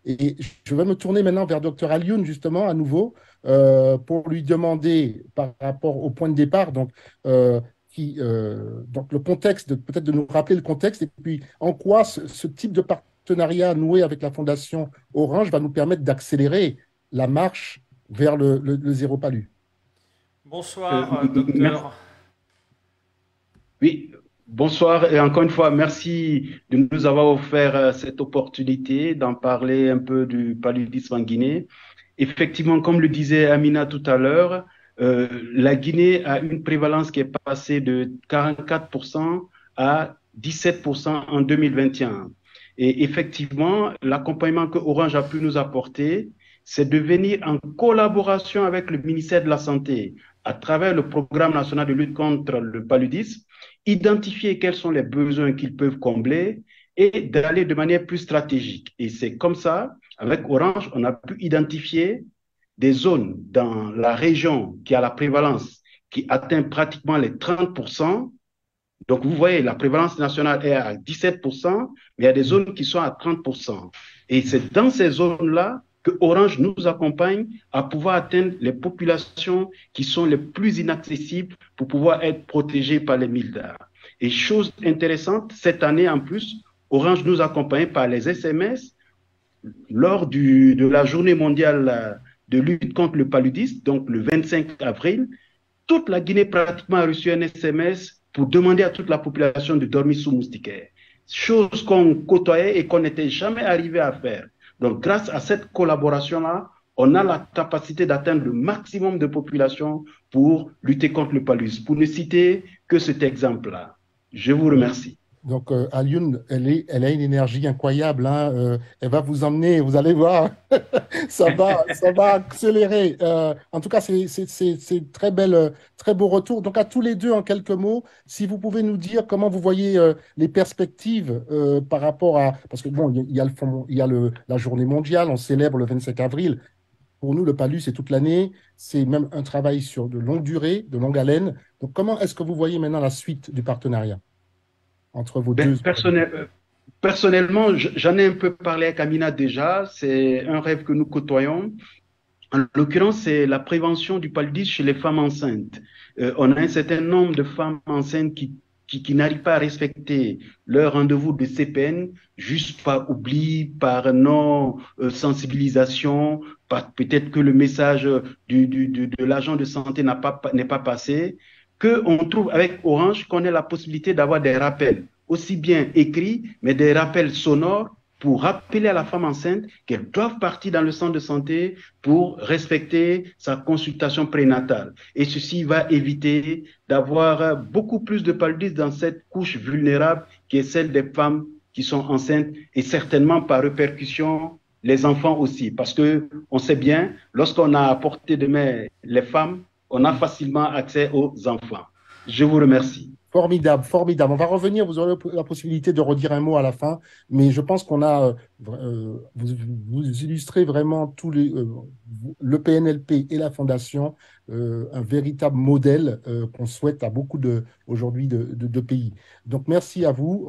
Et je vais me tourner maintenant vers Dr Alioune, justement, à nouveau, pour lui demander, par rapport au point de départ, donc le contexte, peut-être de nous rappeler le contexte, et puis en quoi ce type de partenariat noué avec la Fondation Orange va nous permettre d'accélérer la marche vers le zéro palu. Bonsoir, Merci. docteur. Oui, bonsoir et encore une fois, merci de nous avoir offert cette opportunité d'en parler un peu du paludisme en Guinée. Effectivement, comme le disait Amina tout à l'heure, la Guinée a une prévalence qui est passée de 44% à 17% en 2021. Et effectivement, l'accompagnement que Orange a pu nous apporter, c'est de venir en collaboration avec le ministère de la Santé à travers le programme national de lutte contre le paludisme, identifier quels sont les besoins qu'ils peuvent combler et d'aller de manière plus stratégique. Et c'est comme ça, avec Orange, on a pu identifier des zones dans la région qui a la prévalence qui atteint pratiquement les 30%. Donc, vous voyez, la prévalence nationale est à 17%, mais il y a des zones qui sont à 30%. Et c'est dans ces zones-là que Orange nous accompagne à pouvoir atteindre les populations qui sont les plus inaccessibles pour pouvoir être protégées par les militaires. Et chose intéressante, cette année en plus, Orange nous accompagne par les SMS lors de la journée mondiale de lutte contre le paludisme, donc le 25 avril. Toute la Guinée pratiquement a reçu un SMS pour demander à toute la population de dormir sous moustiquaire. Chose qu'on côtoyait et qu'on n'était jamais arrivé à faire. Donc, grâce à cette collaboration-là, on a la capacité d'atteindre le maximum de population pour lutter contre le paludisme. Pour ne citer que cet exemple-là. Je vous remercie. Donc, Alioune, elle a une énergie incroyable, hein, elle va vous emmener, vous allez voir, ça va accélérer. En tout cas, c'est très belle, très beau retour. Donc, à tous les deux, en quelques mots, si vous pouvez nous dire comment vous voyez les perspectives par rapport à... Parce que, bon, il y a la journée mondiale, on célèbre le 25 avril. Pour nous, le PALU, c'est toute l'année. C'est même un travail sur de longue durée, de longue haleine. Donc, comment est-ce que vous voyez maintenant la suite du partenariat entre vos deux? Ben, personnellement, j'en ai un peu parlé avec Amina déjà. C'est un rêve que nous côtoyons. En l'occurrence, c'est la prévention du paludisme chez les femmes enceintes. On a un certain nombre de femmes enceintes qui n'arrivent pas à respecter leur rendez-vous de CPN, juste par oubli, par non-sensibilisation, peut-être que le message de l'agent de santé n'est pas passé, qu'on trouve avec Orange qu'on ait la possibilité d'avoir des rappels, aussi bien écrits, mais des rappels sonores pour rappeler à la femme enceinte qu'elle doit partir dans le centre de santé pour respecter sa consultation prénatale. Et ceci va éviter d'avoir beaucoup plus de paludisme dans cette couche vulnérable qui est celle des femmes qui sont enceintes et certainement par répercussion les enfants aussi. Parce que on sait bien, lorsqu'on a à portée de main les femmes, on a facilement accès aux enfants. Je vous remercie. Formidable, formidable. On va revenir, vous aurez la possibilité de redire un mot à la fin, mais je pense qu'on a, vous illustrez vraiment le PNLP et la Fondation, un véritable modèle qu'on souhaite à beaucoup aujourd'hui de pays. Donc merci à vous.